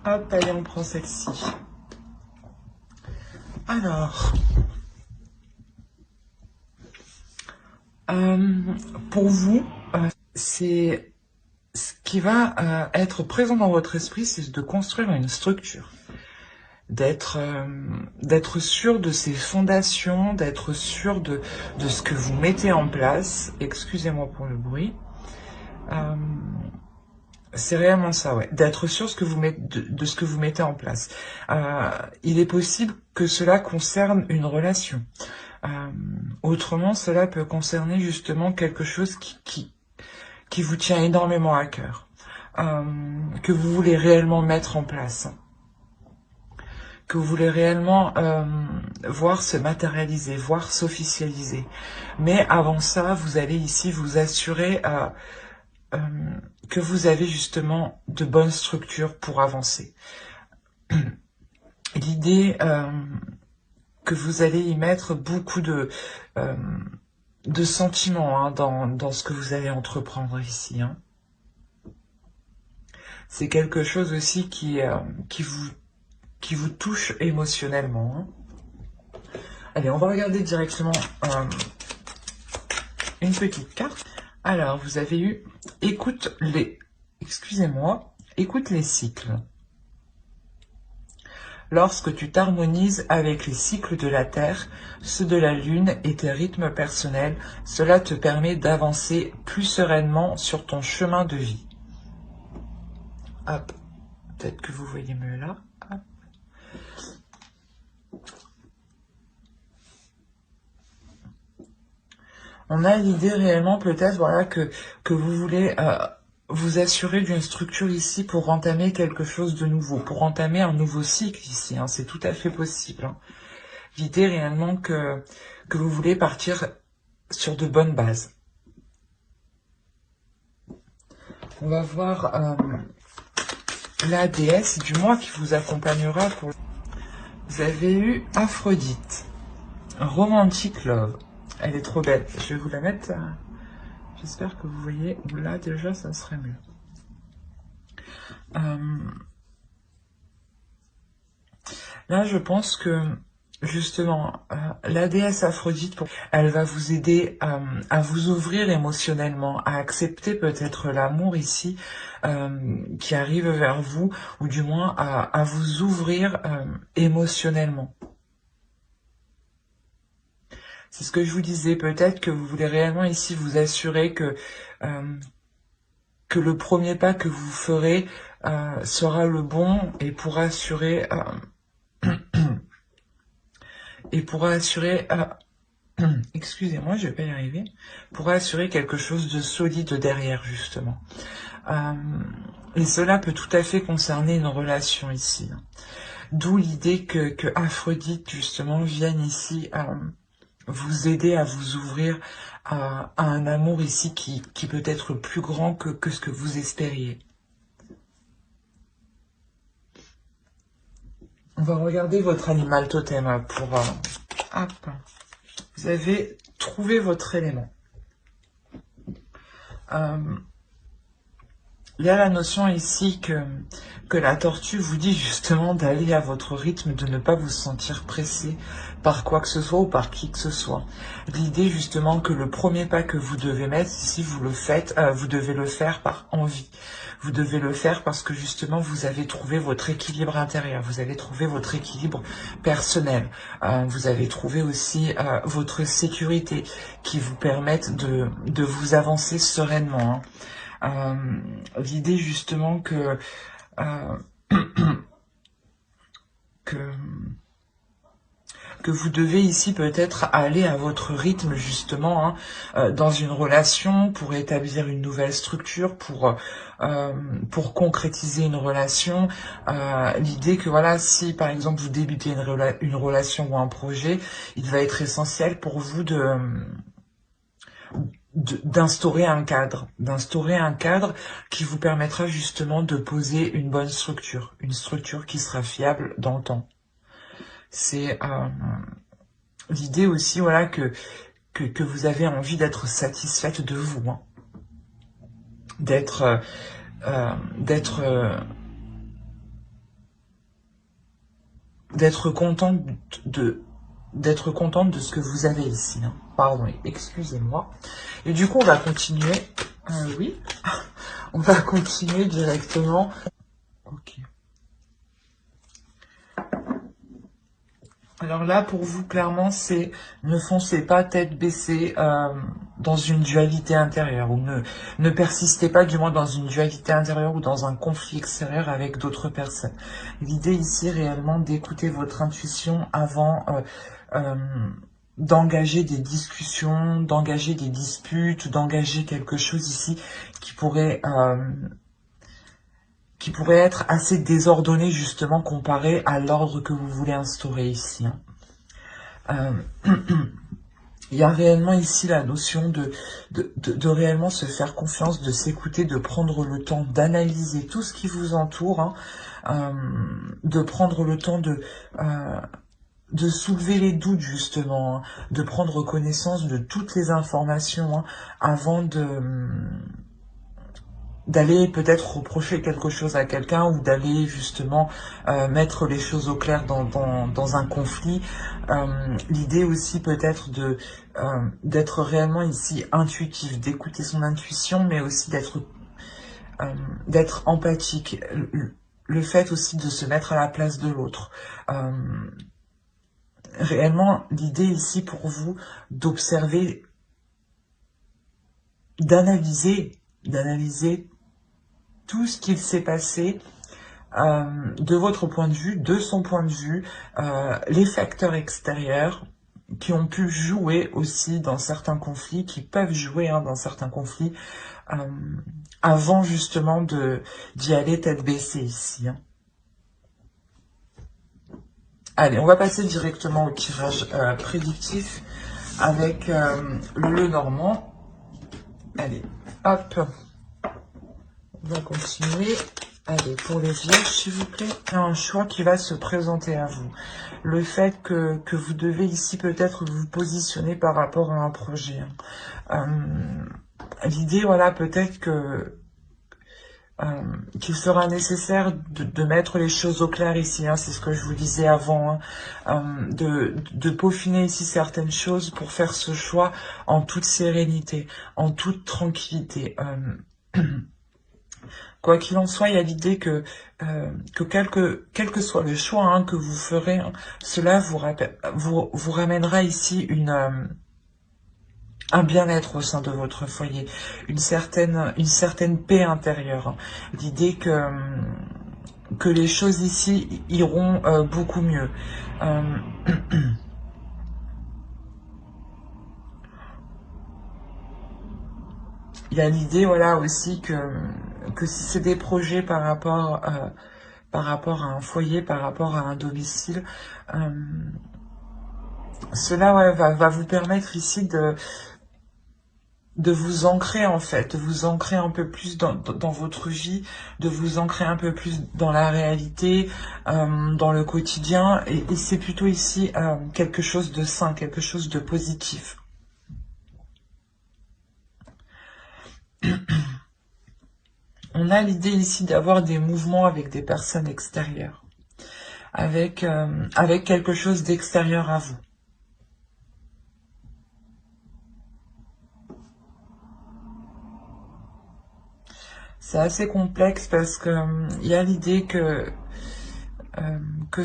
Hop, allez, on prend celle-ci. Alors, pour vous, c'est ce qui va être présent dans votre esprit, c'est de construire une structure, d'être sûr de ses fondations, d'être sûr de ce que vous mettez en place. Excusez-moi pour le bruit. C'est réellement ça, ouais. D'être sûr ce que vous de ce que vous mettez en place. Il est possible que cela concerne une relation. Autrement, cela peut concerner justement quelque chose qui vous tient énormément à cœur, que vous voulez réellement mettre en place, que vous voulez réellement voir se matérialiser, voir s'officialiser. Mais avant ça, vous allez ici vous assurer que vous avez justement de bonnes structures pour avancer. L'idée que vous allez y mettre beaucoup de sentiments hein, dans ce que vous allez entreprendre ici. Hein. C'est quelque chose aussi qui vous touche émotionnellement. Hein. Allez, on va regarder directement une petite carte. Alors, vous avez eu écoute les cycles. Lorsque tu t'harmonises avec les cycles de la Terre, ceux de la Lune et tes rythmes personnels, cela te permet d'avancer plus sereinement sur ton chemin de vie. Hop, peut-être que vous voyez mieux là. Hop. On a l'idée réellement peut-être voilà, que vous voulez vous assurer d'une structure ici pour entamer quelque chose de nouveau, pour entamer un nouveau cycle ici. Hein, c'est tout à fait possible. Hein. L'idée réellement que vous voulez partir sur de bonnes bases. On va voir la déesse du mois qui vous accompagnera. Vous avez eu Aphrodite, Romantic Love. Elle est trop belle. Je vais vous la mettre. J'espère que vous voyez. Là déjà, ça serait mieux. Là, je pense que justement, la déesse Aphrodite, elle va vous aider à vous ouvrir émotionnellement, à accepter peut-être l'amour ici qui arrive vers vous, ou du moins à vous ouvrir émotionnellement. C'est ce que je vous disais, peut-être que vous voulez réellement ici vous assurer que le premier pas que vous ferez sera le bon et pourra assurer excusez-moi, je vais pas y arriver, pourra assurer quelque chose de solide derrière, justement. Et cela peut tout à fait concerner une relation ici. D'où l'idée que Aphrodite, justement, vienne ici vous aider à vous ouvrir à un amour ici qui peut être plus grand que ce que vous espériez. On va regarder votre animal totem pour... hop. Vous avez trouvé votre élément. Il y a la notion ici que la tortue vous dit justement d'aller à votre rythme, de ne pas vous sentir pressé par quoi que ce soit ou par qui que ce soit. L'idée justement que le premier pas que vous devez mettre, ici vous le faites, vous devez le faire par envie. Vous devez le faire parce que justement vous avez trouvé votre équilibre intérieur, vous avez trouvé votre équilibre personnel, vous avez trouvé aussi votre sécurité qui vous permettent de vous avancer sereinement. Hein. L'idée justement que vous devez ici peut-être aller à votre rythme justement dans une relation pour établir une nouvelle structure, pour concrétiser une relation. L'idée que voilà, si par exemple vous débutez une relation ou un projet, il va être essentiel pour vous d'instaurer un cadre qui vous permettra justement de poser une bonne structure, une structure qui sera fiable dans le temps. C'est l'idée aussi, voilà, que vous avez envie d'être satisfaite de vous, hein. d'être d'être contente d'être contente de ce que vous avez ici. Hein. Pardon, excusez-moi. Et du coup, on va continuer. Oui, on va continuer directement. Ok. Alors là, pour vous, clairement, c'est ne foncez pas tête baissée dans une dualité intérieure, ou ne persistez pas, du moins, dans une dualité intérieure ou dans un conflit extérieur avec d'autres personnes. L'idée ici, réellement, d'écouter votre intuition avant d'engager des discussions, d'engager des disputes, d'engager quelque chose ici qui pourrait être assez désordonné justement comparé à l'ordre que vous voulez instaurer ici. Hein. Il y a réellement ici la notion de réellement se faire confiance, de s'écouter, de prendre le temps d'analyser tout ce qui vous entoure, hein, de prendre le temps de soulever les doutes justement, hein, de prendre connaissance de toutes les informations hein, avant d'aller peut-être reprocher quelque chose à quelqu'un ou d'aller justement mettre les choses au clair dans un conflit. L'idée aussi peut-être d'être réellement ici intuitif, d'écouter son intuition, mais aussi d'être empathique. Le fait aussi de se mettre à la place de l'autre. Réellement, l'idée ici pour vous d'observer, d'analyser tout ce qu'il s'est passé de votre point de vue, de son point de vue, les facteurs extérieurs qui ont pu jouer aussi dans certains conflits, qui peuvent jouer hein, dans certains conflits, avant justement d'y aller tête baissée ici. Hein. Allez, on va passer directement au tirage prédictif avec le Normand. Allez, hop, on va continuer. Allez, pour les vierges, s'il vous plaît, un choix qui va se présenter à vous. Le fait que vous devez ici peut-être vous positionner par rapport à un projet. Hein. L'idée, voilà, peut-être qu'il sera nécessaire de mettre les choses au clair ici, hein, c'est ce que je vous disais avant, hein, de peaufiner ici certaines choses pour faire ce choix en toute sérénité, en toute tranquillité. Quoi qu'il en soit, il y a l'idée que quel que soit le choix hein, que vous ferez, hein, cela vous ramènera ici un bien-être au sein de votre foyer, une certaine paix intérieure. Hein. L'idée que les choses ici iront beaucoup mieux. Il y a l'idée, voilà, aussi que si c'est des projets par rapport à un foyer, par rapport à un domicile, cela ouais, va vous permettre ici de vous ancrer en fait, de vous ancrer un peu plus dans votre vie, de vous ancrer un peu plus dans la réalité, dans le quotidien, et c'est plutôt ici quelque chose de sain, quelque chose de positif. On a l'idée ici d'avoir des mouvements avec des personnes extérieures, avec quelque chose d'extérieur à vous. C'est assez complexe parce que il y a l'idée que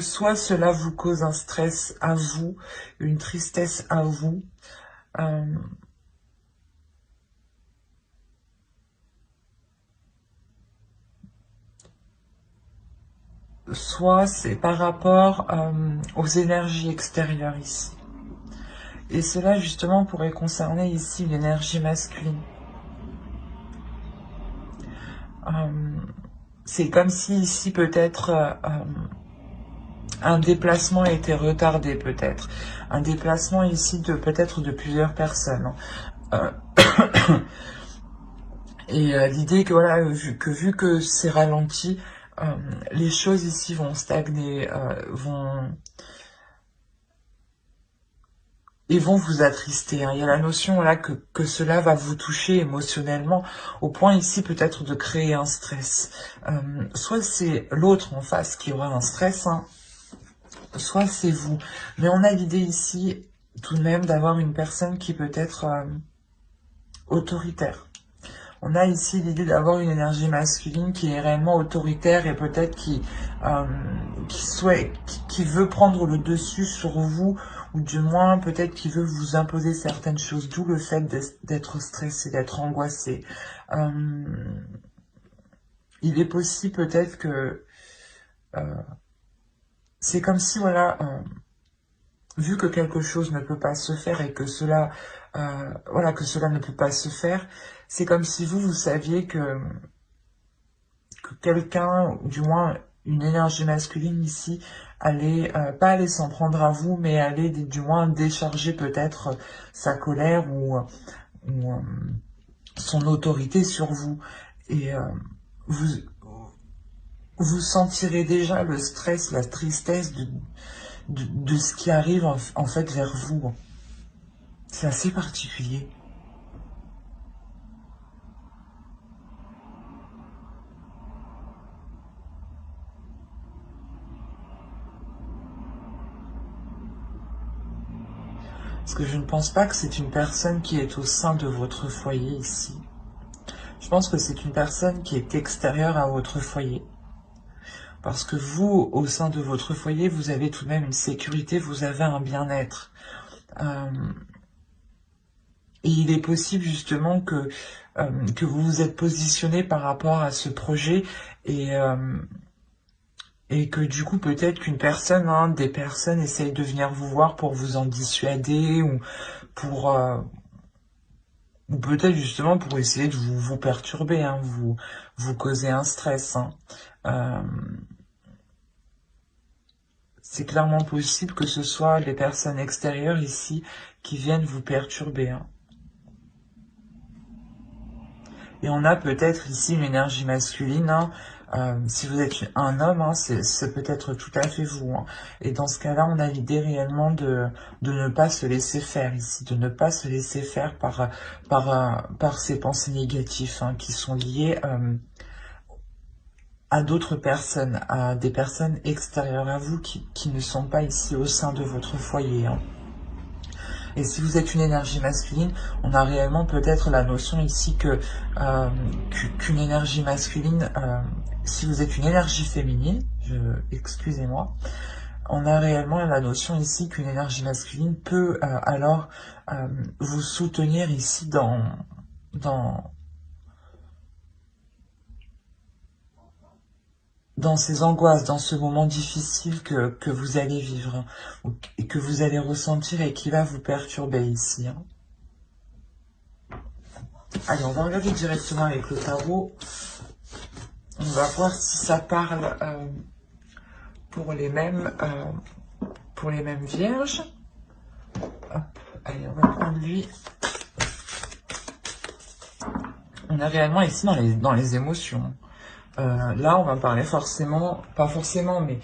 soit cela vous cause un stress à vous, une tristesse à vous, soit c'est par rapport aux énergies extérieures ici. Et cela justement pourrait concerner ici l'énergie masculine. C'est comme si ici peut-être un déplacement a été retardé peut-être. Un déplacement ici de peut-être de plusieurs personnes. Et l'idée que voilà, vu que c'est ralenti, les choses ici vont stagner, vont vous attrister. Hein. Il y a la notion là que cela va vous toucher émotionnellement au point ici peut-être de créer un stress. Soit c'est l'autre en face qui aura un stress, hein, soit c'est vous. Mais on a l'idée ici, tout de même, d'avoir une personne qui peut être autoritaire. On a ici l'idée d'avoir une énergie masculine qui est réellement autoritaire et peut-être qui veut prendre le dessus sur vous, ou du moins peut-être qui veut vous imposer certaines choses, d'où le fait d'être stressé, d'être angoissé. Il est possible peut-être que c'est comme si, voilà, vu que quelque chose ne peut pas se faire et que cela, voilà, que cela ne peut pas se faire, c'est comme si vous saviez que quelqu'un, ou du moins une énergie masculine ici, allait, pas aller s'en prendre à vous, mais allait du moins décharger peut-être sa colère ou son autorité sur vous. Et vous, vous sentirez déjà le stress, la tristesse de ce qui arrive en fait vers vous. C'est assez particulier. Parce que je ne pense pas que c'est une personne qui est au sein de votre foyer ici. Je pense que c'est une personne qui est extérieure à votre foyer. Parce que vous, au sein de votre foyer, vous avez tout de même une sécurité, vous avez un bien-être. Et il est possible justement que vous vous êtes positionné par rapport à ce projet et que du coup peut-être qu'une personne, des personnes essayent de venir vous voir pour vous en dissuader ou pour ou peut-être justement pour essayer de vous perturber, vous causer un stress. C'est clairement possible que ce soit les personnes extérieures ici qui viennent vous perturber. Et on a peut-être ici une énergie masculine. Si vous êtes un homme, c'est peut-être tout à fait vous. Et dans ce cas-là, on a l'idée réellement de ne pas se laisser faire ici, de ne pas se laisser faire par ces pensées négatives qui sont liées à d'autres personnes, à des personnes extérieures à vous qui ne sont pas ici au sein de votre foyer. Et si vous êtes une énergie masculine, on a réellement peut-être la notion ici qu'une énergie masculine, si vous êtes une énergie féminine, excusez-moi, on a réellement la notion ici qu'une énergie masculine peut alors vous soutenir ici dans ces angoisses, dans ce moment difficile que vous allez vivre et que vous allez ressentir et qui va vous perturber ici. Allez, on va regarder directement avec le tarot. On va voir si ça parle pour les mêmes vierges. Hop, allez, on va prendre lui. On est réellement ici dans les émotions. Là, on va parler forcément, pas forcément, mais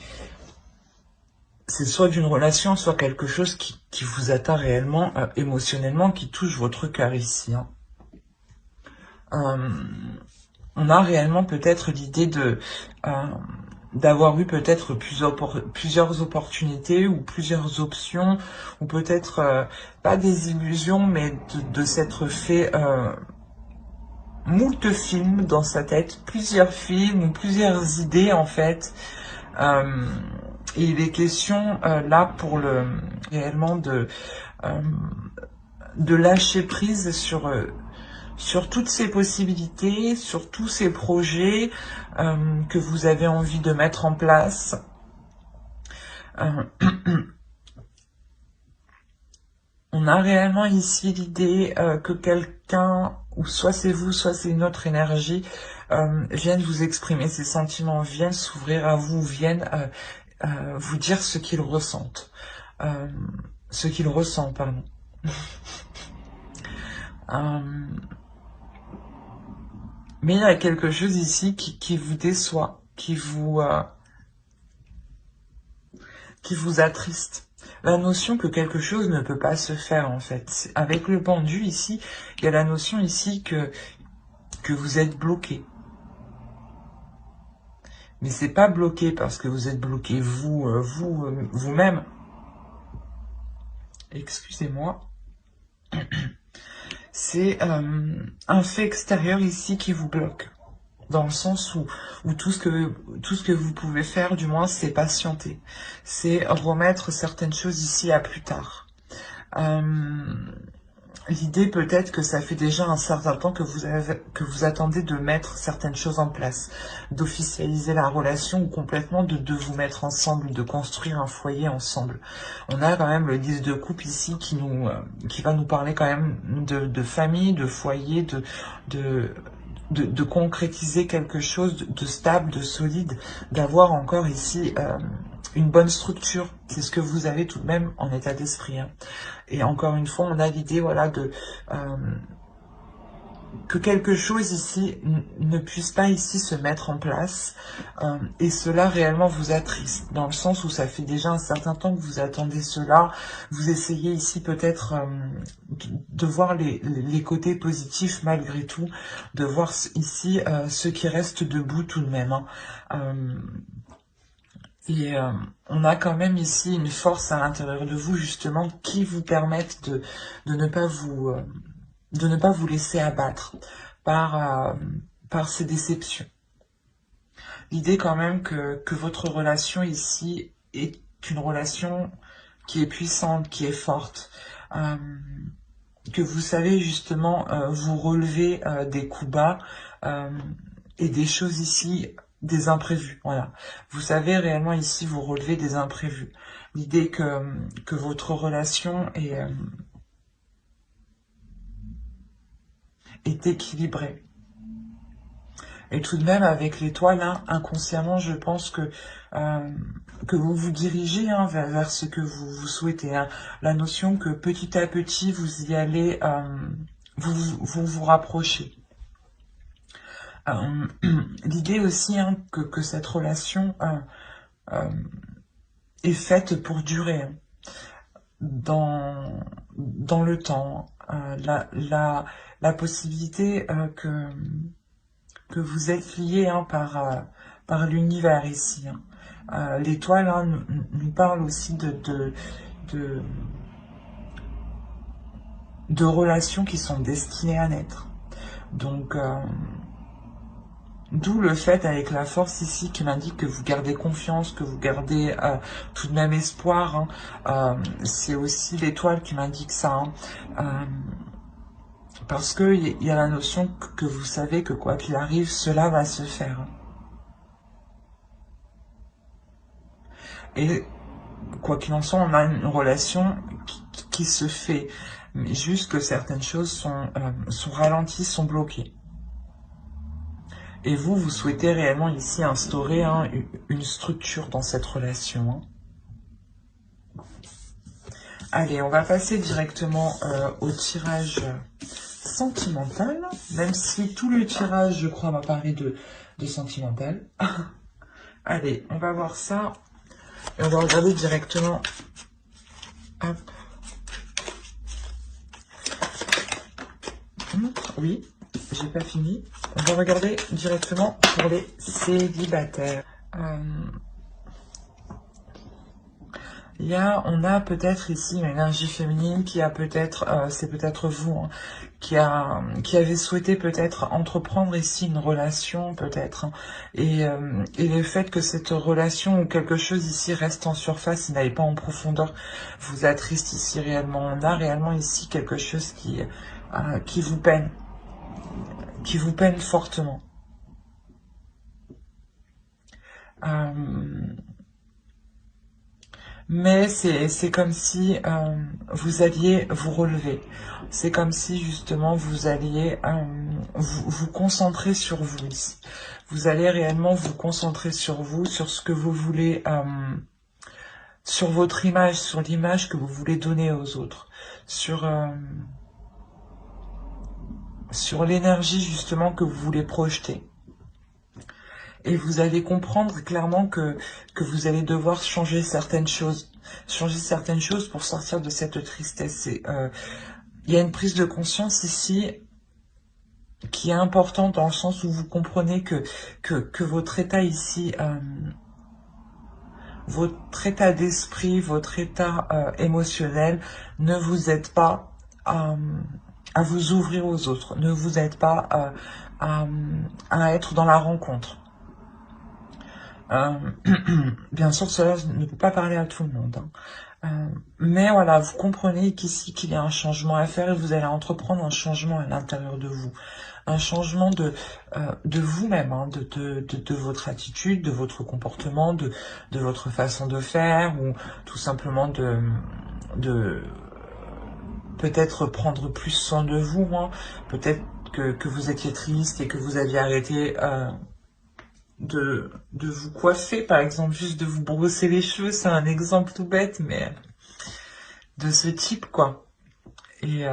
c'est soit d'une relation, soit quelque chose qui vous atteint réellement émotionnellement, qui touche votre cœur ici. On a réellement peut-être l'idée d'avoir eu peut-être plusieurs opportunités ou plusieurs options, ou peut-être pas des illusions, mais de s'être fait moult films dans sa tête, plusieurs films ou plusieurs idées en fait. Et il est question là pour réellement de lâcher prise sur toutes ces possibilités, sur tous ces projets que vous avez envie de mettre en place. On a réellement ici l'idée que quelqu'un, ou soit c'est vous, soit c'est une autre énergie, vienne vous exprimer ses sentiments, vienne s'ouvrir à vous, vienne vous dire ce qu'ils ressentent. Ce qu'ils ressentent, pardon. Mais il y a quelque chose ici qui vous déçoit, qui vous attriste. La notion que quelque chose ne peut pas se faire, en fait. Avec le pendu, ici, il y a la notion ici que vous êtes bloqué. Mais c'est pas bloqué parce que vous êtes bloqué vous-même. Excusez-moi. C'est un fait extérieur ici qui vous bloque. Dans le sens où tout ce que vous pouvez faire, du moins, c'est patienter. C'est remettre certaines choses ici à plus tard. L'idée peut-être que ça fait déjà un certain temps que vous attendez de mettre certaines choses en place, d'officialiser la relation ou complètement de vous mettre ensemble, de construire un foyer ensemble. On a quand même le 10 de coupe ici qui va nous parler quand même de famille, de foyer, de concrétiser quelque chose de stable, de solide, d'avoir encore ici une bonne structure. C'est ce que vous avez tout de même en état d'esprit. Hein. Et encore une fois, on a l'idée, voilà, que quelque chose ici ne puisse pas ici se mettre en place. Et cela réellement vous attriste, dans le sens où ça fait déjà un certain temps que vous attendez cela. Vous essayez ici peut-être de voir les côtés positifs malgré tout, de voir ici ce qui reste debout tout de même. Hein. Et on a quand même ici une force à l'intérieur de vous, justement, qui vous permettent de ne pas vous laisser abattre par ces déceptions. L'idée quand même que votre relation ici est une relation qui est puissante, qui est forte, que vous savez justement vous relever des coups bas et des choses ici, des imprévus, voilà. Vous savez réellement ici vous relever des imprévus. L'idée que votre relation est équilibrée. Et tout de même, avec l'étoile, hein, inconsciemment, je pense que vous vous dirigez hein, vers ce que vous souhaitez. Hein. La notion que petit à petit, vous y allez, vous rapprocher. L'idée aussi hein, que cette relation est faite pour durer hein, dans le temps. La possibilité que vous êtes lié hein, par l'univers ici. Hein. L'étoile hein, nous parle aussi de relations qui sont destinées à naître. Donc, d'où le fait avec la force ici qui m'indique que vous gardez confiance, que vous gardez tout de même espoir. Hein. C'est aussi l'étoile qui m'indique ça. Hein. Parce qu'il y a la notion que vous savez que quoi qu'il arrive, cela va se faire. Et quoi qu'il en soit, on a une relation qui se fait. Mais juste que certaines choses sont ralenties, sont bloquées. Et vous souhaitez réellement ici instaurer hein, une structure dans cette relation. Hein. Allez, on va passer directement au tirage sentimental, même si tout le tirage, je crois, m'a parlé de sentimental. Allez, on va voir ça. Et on va regarder directement. Hop. Oui, j'ai pas fini. On va regarder directement pour les célibataires. On a peut-être ici une énergie féminine qui a peut-être, c'est peut-être vous, hein, qui avait souhaité peut-être entreprendre ici une relation, peut-être. Hein, et le fait que cette relation ou quelque chose ici reste en surface et n'aille pas en profondeur vous attriste ici réellement. On a réellement ici quelque chose qui vous peine. Qui vous peine fortement. Mais c'est comme si vous alliez vous relever. C'est comme si justement vous alliez vous concentrer sur vous ici. Vous allez réellement vous concentrer sur vous, sur ce que vous voulez, sur votre image, sur l'image que vous voulez donner aux autres, sur l'énergie justement que vous voulez projeter. Et vous allez comprendre clairement que vous allez devoir changer certaines choses. Changer certaines choses pour sortir de cette tristesse. Il y a une prise de conscience ici qui est importante dans le sens où vous comprenez que votre état ici, votre état d'esprit, votre état émotionnel ne vous aide pas à vous ouvrir aux autres, ne vous aide pas à être dans la rencontre. Bien sûr, cela ne peut pas parler à tout le monde, hein. Mais voilà, vous comprenez qu'ici, qu'il y a un changement à faire et vous allez entreprendre un changement à l'intérieur de vous. Un changement de vous-même, hein, de votre attitude, de votre comportement, de votre façon de faire, ou tout simplement de peut-être prendre plus soin de vous, hein. Peut-être que vous étiez triste et que vous aviez arrêté de vous coiffer, par exemple, juste de vous brosser les cheveux, c'est un exemple tout bête, mais de ce type, quoi. Et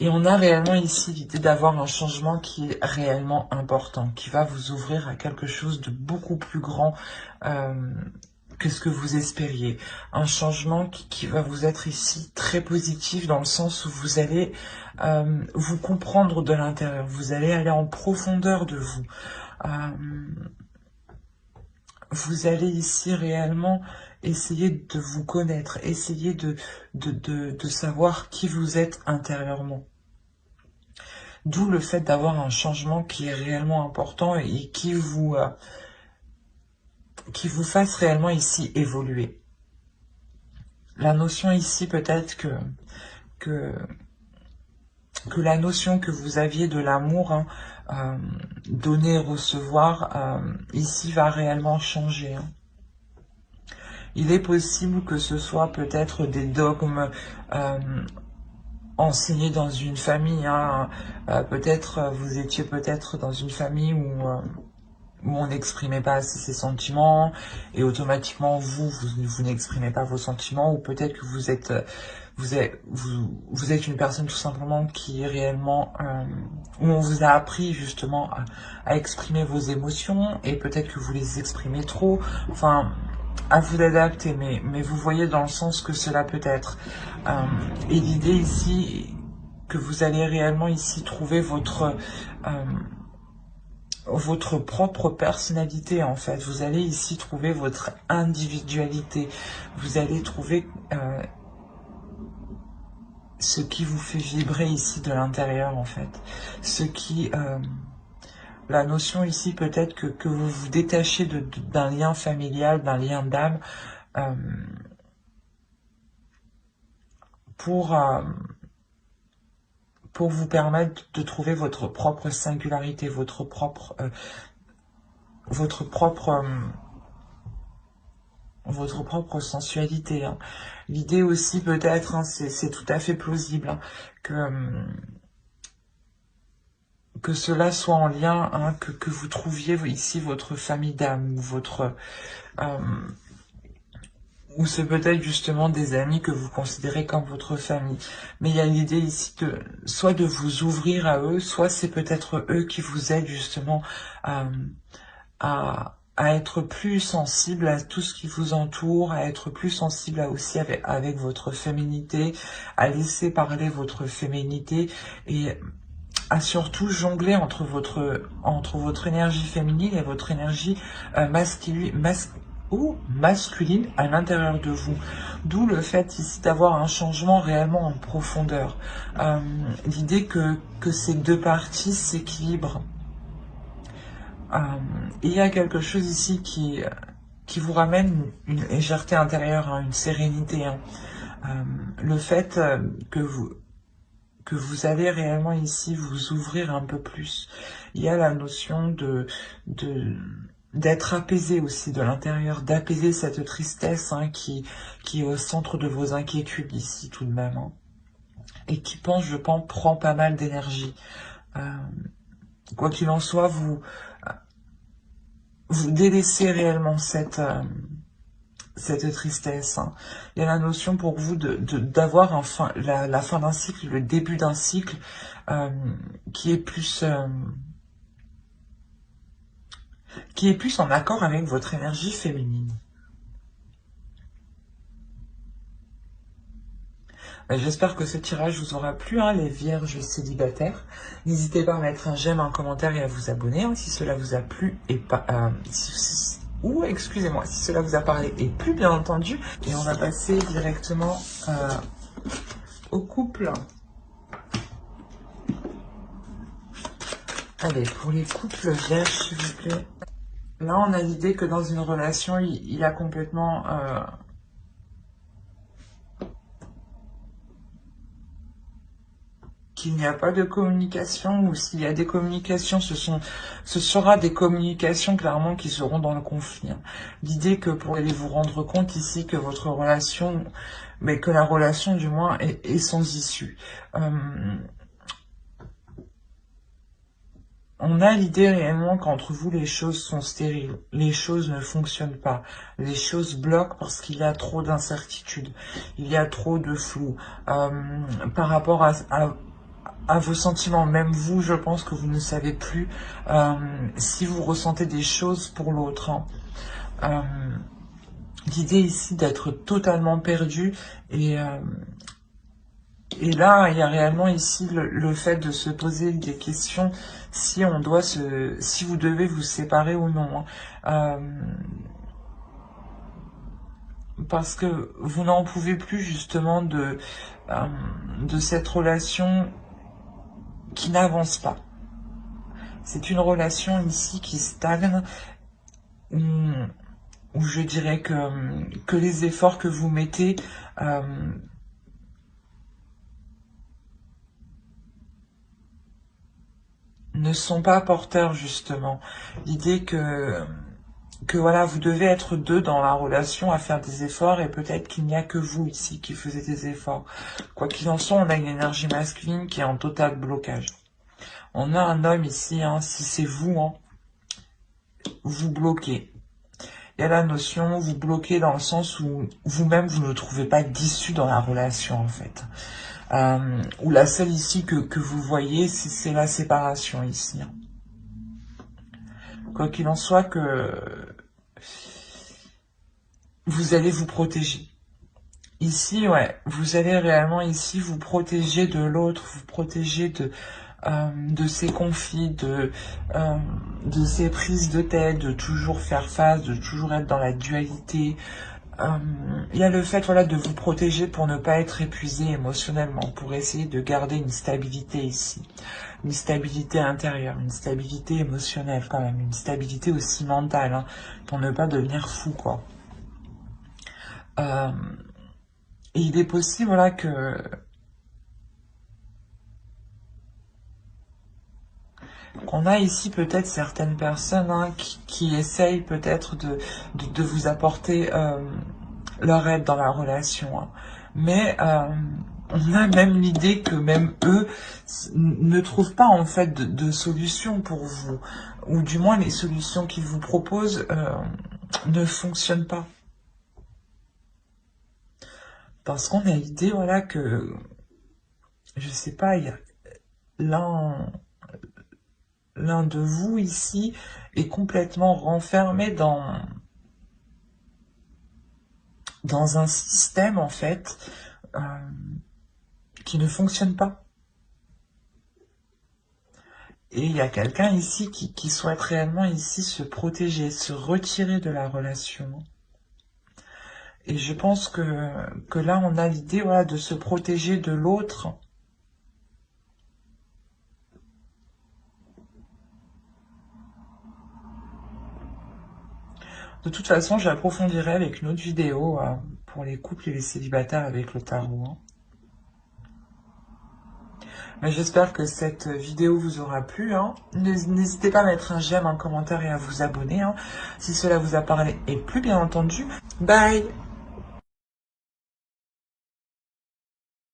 on a réellement ici l'idée d'avoir un changement qui est réellement important, qui va vous ouvrir à quelque chose de beaucoup plus grand que ce que vous espériez. Un changement qui va vous être ici très positif dans le sens où vous allez vous comprendre de l'intérieur, vous allez aller en profondeur de vous. Vous allez ici réellement essayer de vous connaître, essayer de savoir qui vous êtes intérieurement. D'où le fait d'avoir un changement qui est réellement important et qui vous fasse réellement ici évoluer. La notion ici peut-être que la notion que vous aviez de l'amour, hein, donner, recevoir, ici va réellement changer, hein. Il est possible que ce soit peut-être des dogmes enseignés dans une famille, hein. Peut-être vous étiez peut-être dans une famille où on n'exprimait pas assez ses sentiments et automatiquement vous n'exprimez pas vos sentiments, ou peut-être que vous êtes une personne tout simplement qui est réellement où on vous a appris justement à exprimer vos émotions et peut-être que vous les exprimez trop, enfin à vous d'adapter, mais vous voyez dans le sens que cela peut être. Et l'idée ici, que vous allez réellement ici trouver votre propre personnalité, en fait. Vous allez ici trouver votre individualité. Vous allez trouver ce qui vous fait vibrer ici de l'intérieur, en fait. Ce qui... la notion ici peut-être que vous vous détachez d'un lien familial, d'un lien d'âme, pour vous permettre de trouver votre propre singularité, votre propre sensualité, hein. L'idée aussi peut-être, hein, c'est tout à fait plausible, hein, que cela soit en lien, hein, que vous trouviez ici votre famille d'âme, ou c'est peut-être justement des amis que vous considérez comme votre famille. Mais il y a l'idée ici soit de vous ouvrir à eux, soit c'est peut-être eux qui vous aident justement à être plus sensible à tout ce qui vous entoure, à être plus sensible aussi avec votre féminité, à laisser parler votre féminité et à surtout jongler entre votre énergie féminine et votre énergie masculine à l'intérieur de vous. D'où le fait ici d'avoir un changement réellement en profondeur. L'idée que ces deux parties s'équilibrent. Il y a quelque chose ici qui vous ramène une légèreté intérieure, hein, une sérénité, hein. Le fait que vous allez réellement ici vous ouvrir un peu plus. Il y a la notion d'être apaisé aussi de l'intérieur, d'apaiser cette tristesse, hein, qui est au centre de vos inquiétudes ici tout de même, hein, et qui je pense, prend pas mal d'énergie. Quoi qu'il en soit, vous délaissez réellement cette tristesse, hein. Il y a la notion pour vous d'avoir la fin d'un cycle, le début d'un cycle qui est plus en accord avec votre énergie féminine. J'espère que ce tirage vous aura plu, hein, les vierges célibataires. N'hésitez pas à mettre un j'aime, un commentaire et à vous abonner, hein, si cela vous a plu et pas... ou excusez-moi, si cela vous a parlé et plu, bien entendu. Et on va passer directement au couple. Allez, pour les couples vierges, s'il vous plaît. Là, on a l'idée que dans une relation, il a complètement... qu'il n'y a pas de communication, ou s'il y a des communications, ce sera des communications clairement qui seront dans le conflit. Hein. L'idée que pour aller vous rendre compte ici que votre relation, mais que la relation du moins est sans issue. On a l'idée réellement qu'entre vous, les choses sont stériles, les choses ne fonctionnent pas, les choses bloquent parce qu'il y a trop d'incertitudes, il y a trop de flou par rapport à vos sentiments. Même vous, je pense que vous ne savez plus si vous ressentez des choses pour l'autre. Hein. L'idée ici d'être totalement perdu et là, il y a réellement ici le fait de se poser des questions si on doit si vous devez vous séparer ou non. Parce que vous n'en pouvez plus justement de cette relation qui n'avance pas. C'est une relation ici qui stagne, où je dirais que les efforts que vous mettez ne sont pas porteurs justement. L'idée que voilà, vous devez être deux dans la relation à faire des efforts et peut-être qu'il n'y a que vous ici qui faisiez des efforts. Quoi qu'il en soit, on a une énergie masculine qui est en total blocage. On a un homme ici, hein, si c'est vous, hein, vous bloquez. Il y a la notion, vous bloquez dans le sens où vous-même, vous ne trouvez pas d'issue dans la relation en fait. Où la seule ici que vous voyez, c'est la séparation ici. Hein. Quoi qu'il en soit, que vous allez vous protéger. Ici, ouais, vous allez réellement ici vous protéger de l'autre, vous protéger de ces conflits, de ces prises de tête, de toujours faire face, de toujours être dans la dualité. Il y a le fait, voilà, de vous protéger pour ne pas être épuisé émotionnellement, pour essayer de garder une stabilité ici, une stabilité intérieure, une stabilité émotionnelle quand même, une stabilité aussi mentale, hein, pour ne pas devenir fou, quoi. Et il est possible, voilà, qu'on a ici peut-être certaines personnes, hein, qui essayent peut-être de vous apporter leur aide dans la relation. Hein. Mais on a même l'idée que même eux ne trouvent pas en fait de solution pour vous. Ou du moins les solutions qu'ils vous proposent ne fonctionnent pas. Parce qu'on a l'idée, voilà, que, je sais pas, il y a l'un de vous ici est complètement renfermé dans un système, en fait, qui ne fonctionne pas. Et il y a quelqu'un ici qui souhaite réellement ici se protéger, se retirer de la relation. Et je pense que là, on a l'idée, voilà, de se protéger de l'autre. De toute façon, j'approfondirai avec une autre vidéo pour les couples et les célibataires avec le tarot. Hein. Mais j'espère que cette vidéo vous aura plu. Hein. N'hésitez pas à mettre un j'aime, un commentaire et à vous abonner. Hein, si cela vous a parlé et plu, bien entendu. Bye!